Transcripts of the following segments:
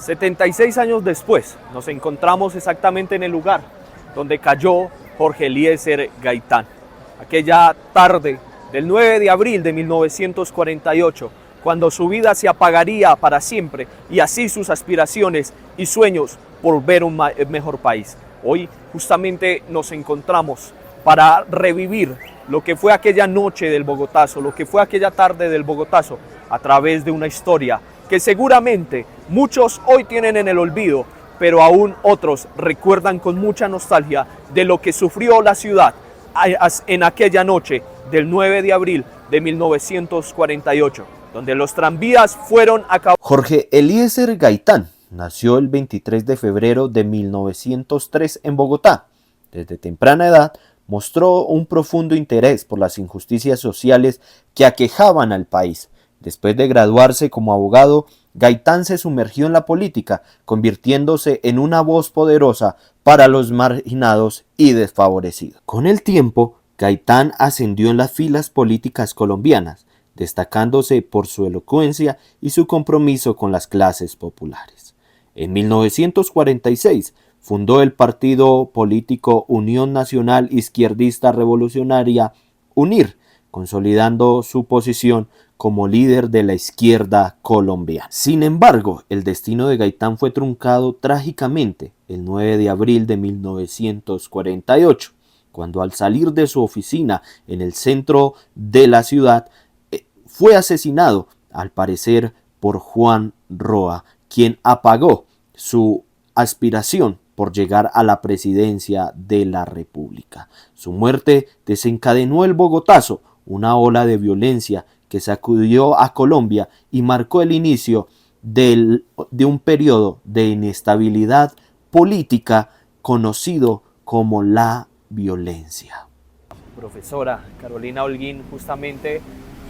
76 años después, nos encontramos exactamente en el lugar donde cayó Jorge Eliezer Gaitán. Aquella tarde del 9 de abril de 1948, cuando su vida se apagaría para siempre y así sus aspiraciones y sueños por ver un mejor país. Hoy justamente nos encontramos para revivir lo que fue aquella noche del Bogotazo, lo que fue aquella tarde del Bogotazo, a través de una historia que seguramente muchos hoy tienen en el olvido, pero aún otros recuerdan con mucha nostalgia de lo que sufrió la ciudad en aquella noche del 9 de abril de 1948, donde los tranvías fueron acabados. Jorge Eliezer Gaitán nació el 23 de febrero de 1903 en Bogotá. Desde temprana edad mostró un profundo interés por las injusticias sociales que aquejaban al país. Después de graduarse como abogado, Gaitán se sumergió en la política, convirtiéndose en una voz poderosa para los marginados y desfavorecidos. Con el tiempo, Gaitán ascendió en las filas políticas colombianas, destacándose por su elocuencia y su compromiso con las clases populares. En 1946 fundó el partido político Unión Nacional Izquierdista Revolucionaria, UNIR, consolidando su posición como líder de la izquierda colombiana. Sin embargo, el destino de Gaitán fue truncado trágicamente el 9 de abril de 1948, cuando al salir de su oficina en el centro de la ciudad, fue asesinado, al parecer, por Juan Roa, quien apagó su aspiración por llegar a la presidencia de la República. Su muerte desencadenó el Bogotazo, una ola de violencia que sacudió a Colombia y marcó el inicio de un periodo de inestabilidad política conocido como la violencia. Profesora Carolina Holguín, justamente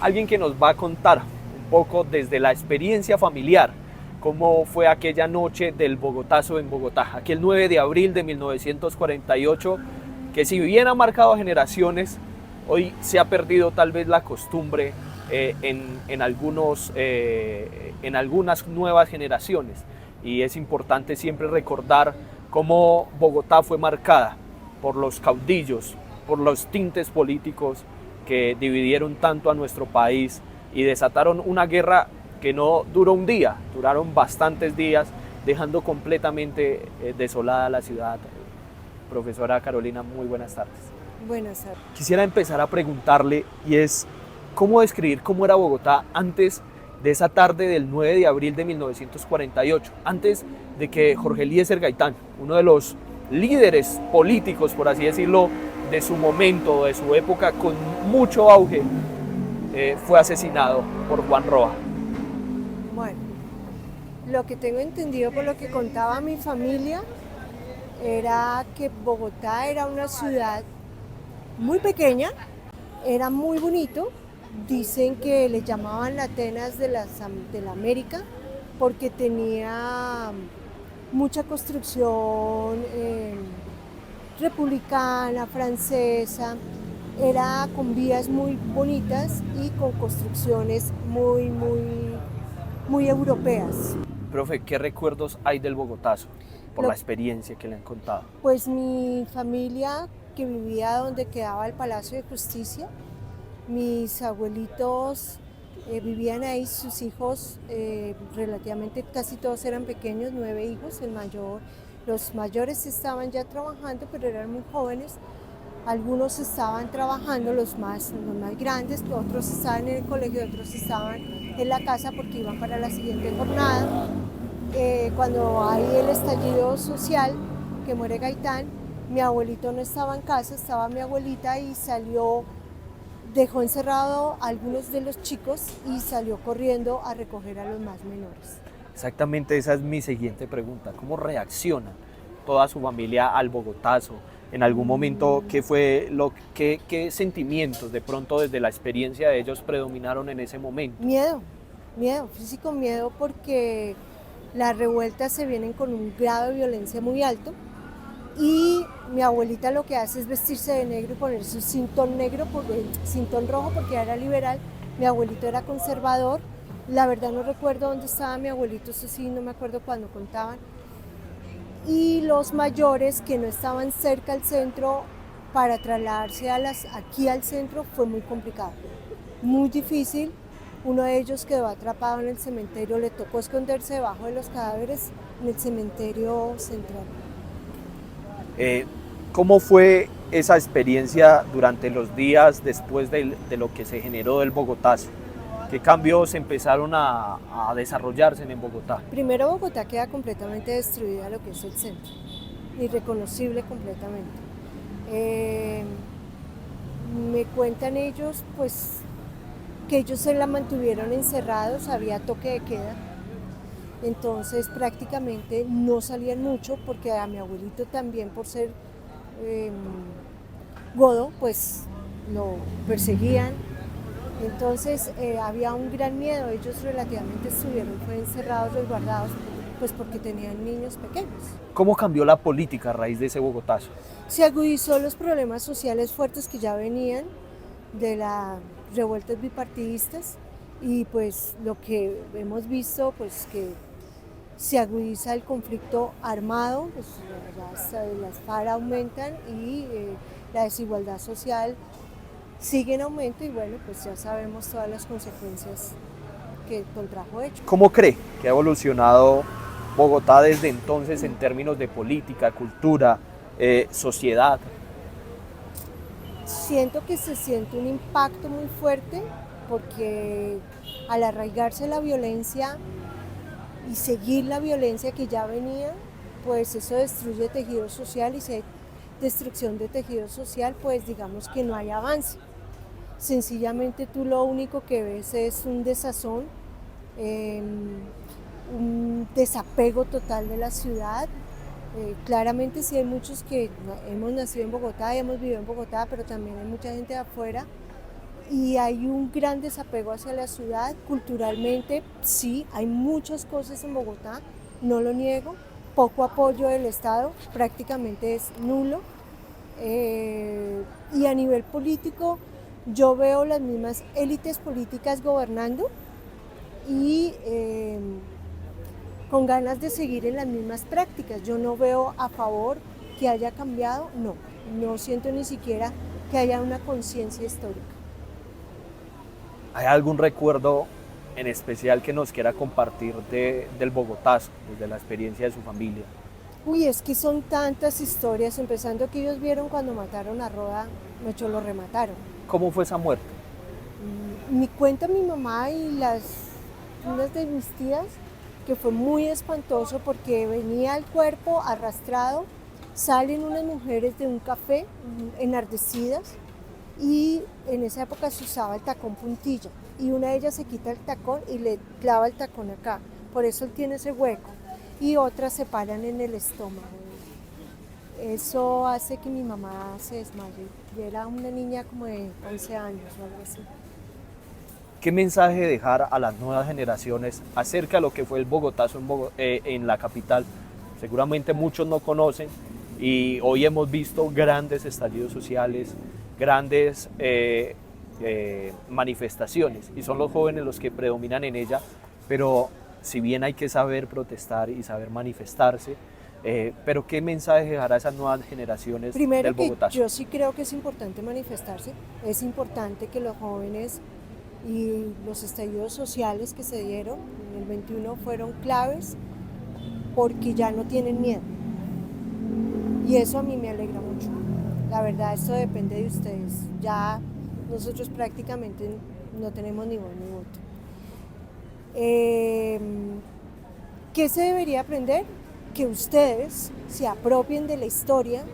alguien que nos va a contar un poco desde la experiencia familiar, cómo fue aquella noche del Bogotazo en Bogotá, aquel 9 de abril de 1948, que si bien ha marcado generaciones, hoy se ha perdido tal vez la costumbre en algunas nuevas generaciones, y es importante siempre recordar cómo Bogotá fue marcada por los caudillos, por los tintes políticos que dividieron tanto a nuestro país y desataron una guerra que no duró un día, duraron bastantes días, dejando completamente desolada la ciudad. Profesora Carolina, muy buenas tardes. Buenas tardes. Quisiera empezar a preguntarle, y es, ¿cómo describir cómo era Bogotá antes de esa tarde del 9 de abril de 1948, antes de que Jorge Eliezer Gaitán, uno de los líderes políticos, por así decirlo, de su momento, de su época, con mucho auge, fue asesinado por Juan Roa? Bueno, lo que tengo entendido por lo que contaba mi familia era que Bogotá era una ciudad muy pequeña, era muy bonito. Dicen que le llamaban la Atenas de la América porque tenía mucha construcción republicana, francesa, era con vías muy bonitas y con construcciones muy europeas. Profe, ¿qué recuerdos hay del Bogotazo por la experiencia que le han contado? Pues mi familia, que vivía donde quedaba el Palacio de Justicia, mis abuelitos vivían ahí, sus hijos relativamente casi todos eran pequeños, 9 hijos, los mayores estaban ya trabajando, pero eran muy jóvenes. Algunos estaban trabajando, los más grandes, otros estaban en el colegio, otros estaban en la casa porque iban para la siguiente jornada. Cuando hay el estallido social, que muere Gaitán, mi abuelito no estaba en casa, estaba mi abuelita y dejó encerrado a algunos de los chicos y salió corriendo a recoger a los más menores. Exactamente, esa es mi siguiente pregunta. ¿Cómo reacciona toda su familia al Bogotazo? En algún momento, ¿qué sentimientos de pronto desde la experiencia de ellos predominaron en ese momento? Miedo, físico miedo, porque las revueltas se vienen con un grado de violencia muy alto y mi abuelita lo que hace es vestirse de negro y ponerse un cintón rojo porque era liberal, mi abuelito era conservador La verdad no recuerdo dónde estaba mi abuelito, eso sí, no me acuerdo cuando contaban. Y los mayores que no estaban cerca al centro, para trasladarse aquí al centro fue muy complicado, muy difícil. Uno de ellos quedó atrapado en el cementerio, le tocó esconderse debajo de los cadáveres en el cementerio central. ¿Cómo fue esa experiencia durante los días después de lo que se generó del Bogotazo? ¿Qué cambios empezaron a desarrollarse en Bogotá? Primero, Bogotá queda completamente destruida, lo que es el centro, irreconocible completamente. Me cuentan ellos, pues, que ellos se la mantuvieron encerrados, había toque de queda, entonces prácticamente no salían mucho porque a mi abuelito también, por ser godo, pues lo perseguían. Entonces había un gran miedo, ellos relativamente estuvieron encerrados, resguardados, pues porque tenían niños pequeños. ¿Cómo cambió la política a raíz de ese Bogotazo? Se agudizó los problemas sociales fuertes que ya venían de las revueltas bipartidistas y pues lo que hemos visto, pues que se agudiza el conflicto armado, pues las FARC aumentan y la desigualdad social sigue en aumento y bueno, pues ya sabemos todas las consecuencias que contrajo hecho. ¿Cómo cree que ha evolucionado Bogotá desde entonces en términos de política, cultura, sociedad? Siento que se siente un impacto muy fuerte porque al arraigarse la violencia y seguir la violencia que ya venía, pues eso destruye tejido social y si hay destrucción de tejido social, pues digamos que no hay avance. Sencillamente tú lo único que ves es un desazón, un desapego total de la ciudad. Claramente sí hay muchos que hemos nacido en Bogotá y hemos vivido en Bogotá, pero también hay mucha gente de afuera y hay un gran desapego hacia la ciudad. Culturalmente sí, hay muchas cosas en Bogotá, no lo niego, poco apoyo del Estado, prácticamente es nulo. Y a nivel político yo veo las mismas élites políticas gobernando y con ganas de seguir en las mismas prácticas. Yo no veo a favor que haya cambiado, no siento ni siquiera que haya una conciencia histórica. ¿Hay algún recuerdo en especial que nos quiera compartir del Bogotazo, desde la experiencia de su familia? Uy, es que son tantas historias, empezando que ellos vieron cuando mataron a Roda, hecho lo remataron. ¿Cómo fue esa muerte? Me cuenta mi mamá y unas de mis tías que fue muy espantoso porque venía el cuerpo arrastrado, salen unas mujeres de un café enardecidas y en esa época se usaba el tacón puntilla y una de ellas se quita el tacón y le clava el tacón acá, por eso él tiene ese hueco y otras se paran en el estómago. Eso hace que mi mamá se desmaye. Yo era una niña como de 11 años o algo así. ¿Qué mensaje dejar a las nuevas generaciones acerca de lo que fue el Bogotazo en la capital? Seguramente muchos no conocen y hoy hemos visto grandes estallidos sociales, grandes manifestaciones y son los jóvenes los que predominan en ella, pero si bien hay que saber protestar y saber manifestarse, pero ¿qué mensaje dejará a esas nuevas generaciones Primero del Bogotazo? que yo sí creo que es importante manifestarse, es importante que los jóvenes y los estallidos sociales que se dieron en el 21 fueron claves porque ya no tienen miedo. Y eso a mí me alegra mucho. La verdad, esto depende de ustedes. Ya nosotros prácticamente no tenemos ni voz ni voto. ¿Qué se debería aprender? Que ustedes se apropien de la historia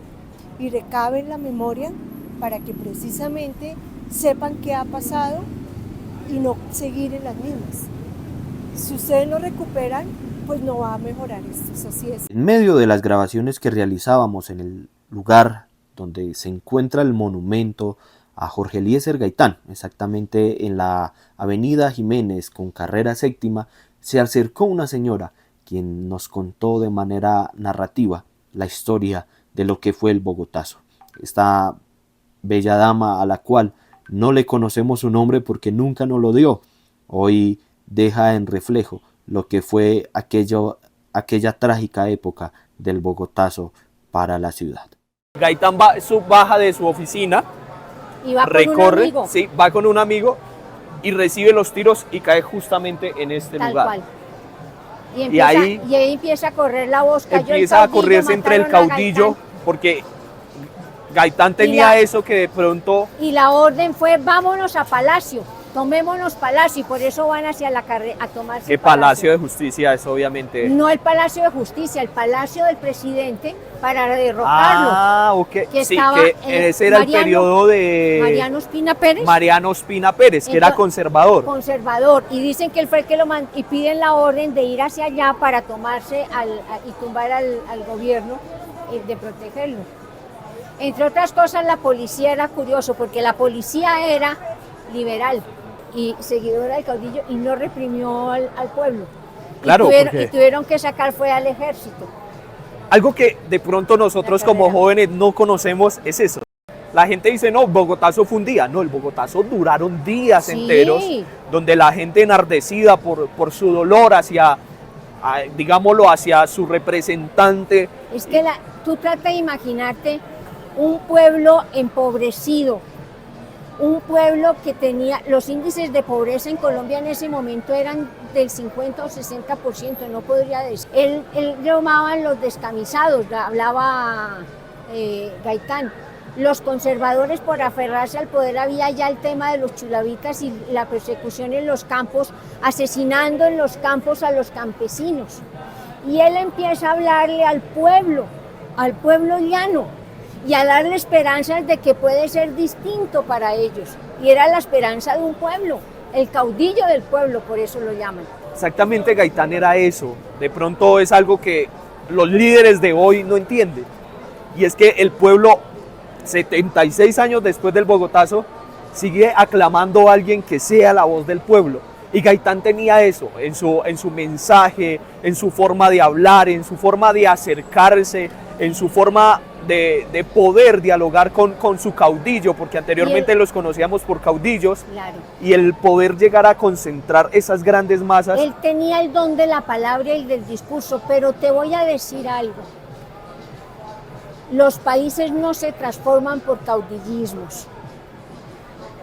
y recaben la memoria para que precisamente sepan qué ha pasado y no seguir en las mismas. Si ustedes no recuperan, pues no va a mejorar esto, así es. En medio de las grabaciones que realizábamos en el lugar donde se encuentra el monumento a Jorge Eliezer Gaitán, exactamente en la avenida Jiménez con carrera séptima, se acercó una señora quien nos contó de manera narrativa la historia de lo que fue el Bogotazo. Esta bella dama a la cual no le conocemos su nombre porque nunca nos lo dio, hoy deja en reflejo lo que fue aquella trágica época del Bogotazo para la ciudad. Gaitán baja de su oficina, Y va con un recorre, amigo, sí, va con un amigo y recibe los tiros y cae justamente en este tal lugar. cual. Y ahí empieza a correr la voz. Cayó el Empieza a caudillo, correrse entre el mataron a caudillo, Gaitán. porque Gaitán tenía eso que de pronto, Y la orden fue, vámonos a Palacio, tomémonos Palacio, y por eso van hacia la carrera a tomarse que Palacio de Justicia es obviamente... No el Palacio de Justicia, el Palacio del presidente para derrocarlo. Ah, ok. Que Sí, estaba, que ese era el periodo de Mariano Ospina Pérez. Mariano Ospina Pérez, que era Entonces, conservador. Conservador. Y dicen que él fue el que lo mandó, y piden la orden de ir hacia allá para tomarse y tumbar al gobierno y de protegerlo. Entre otras cosas, la policía era curioso, porque la policía era liberal y seguidora del caudillo y no reprimió al pueblo. Claro, Y tuvieron que sacar fue al ejército. Algo que de pronto nosotros como jóvenes no conocemos es eso. La gente dice, no, Bogotazo fue un día. No, el Bogotazo duraron días Sí. enteros, donde la gente enardecida por su dolor hacia, digámoslo, hacia su representante. Es que tú trata de imaginarte un pueblo empobrecido, un pueblo que tenía, los índices de pobreza en Colombia en ese momento eran del 50 o 60%, no podría decir. Él llamaban los descamisados, hablaba Gaitán. Los conservadores, por aferrarse al poder, había ya el tema de los chulavitas y la persecución en los campos, asesinando en los campos a los campesinos. Y él empieza a hablarle al pueblo llano, y a darle esperanzas de que puede ser distinto para ellos. Y era la esperanza de un pueblo, el caudillo del pueblo, por eso lo llaman. Exactamente, Gaitán era eso. De pronto es algo que los líderes de hoy no entienden. Y es que el pueblo, 76 años después del Bogotazo, sigue aclamando a alguien que sea la voz del pueblo. Y Gaitán tenía eso en su mensaje, en su forma de hablar, en su forma de acercarse, en su forma de poder dialogar con su caudillo, porque anteriormente los conocíamos por caudillos, claro. Y el poder llegar a concentrar esas grandes masas. Él tenía el don de la palabra y del discurso, pero te voy a decir algo. Los países no se transforman por caudillismos.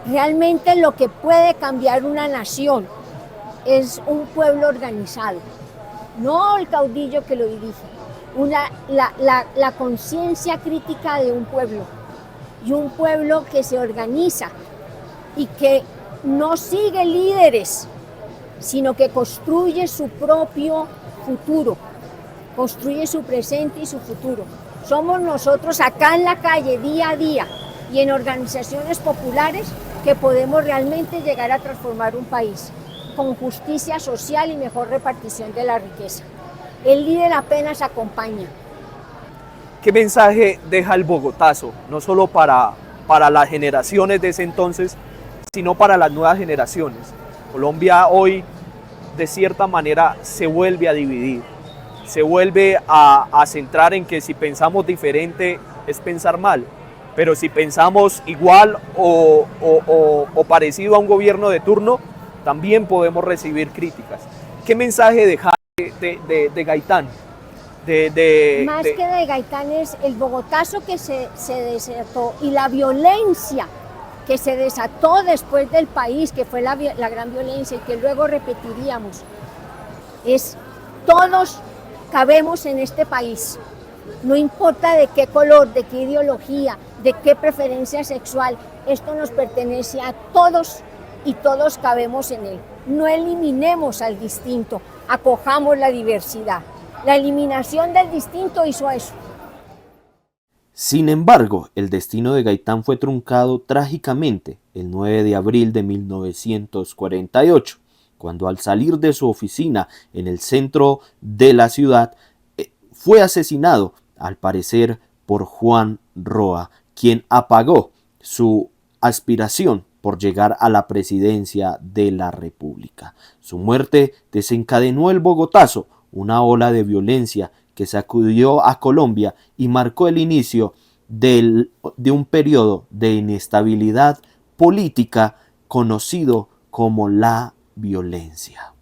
Realmente lo que puede cambiar una nación es un pueblo organizado, no el caudillo que lo dirige. La conciencia crítica de un pueblo, y un pueblo que se organiza y que no sigue líderes, sino que construye su propio futuro, construye su presente y su futuro. Somos nosotros acá en la calle, día a día, y en organizaciones populares, que podemos realmente llegar a transformar un país con justicia social y mejor repartición de la riqueza. El líder apenas acompaña. ¿Qué mensaje deja el Bogotazo? No solo para las generaciones de ese entonces, sino para las nuevas generaciones. Colombia hoy, de cierta manera, se vuelve a dividir. Se vuelve a centrar en que si pensamos diferente es pensar mal. Pero si pensamos igual o parecido a un gobierno de turno, también podemos recibir críticas. ¿Qué mensaje deja de Gaitán? Más que de Gaitán es el Bogotazo que se desató y la violencia que se desató después del país, que fue la gran violencia y que luego repetiríamos. Todos cabemos en este país, no importa de qué color, de qué ideología, de qué preferencia sexual, esto nos pertenece a todos y todos cabemos en él. No eliminemos al distinto, acojamos la diversidad. La eliminación del distinto hizo eso. Sin embargo, el destino de Gaitán fue truncado trágicamente el 9 de abril de 1948, cuando al salir de su oficina en el centro de la ciudad, fue asesinado, al parecer, por Juan Roa, quien apagó su aspiración por llegar a la presidencia de la República. Su muerte desencadenó el Bogotazo, una ola de violencia que sacudió a Colombia y marcó el inicio de un periodo de inestabilidad política conocido como la violencia.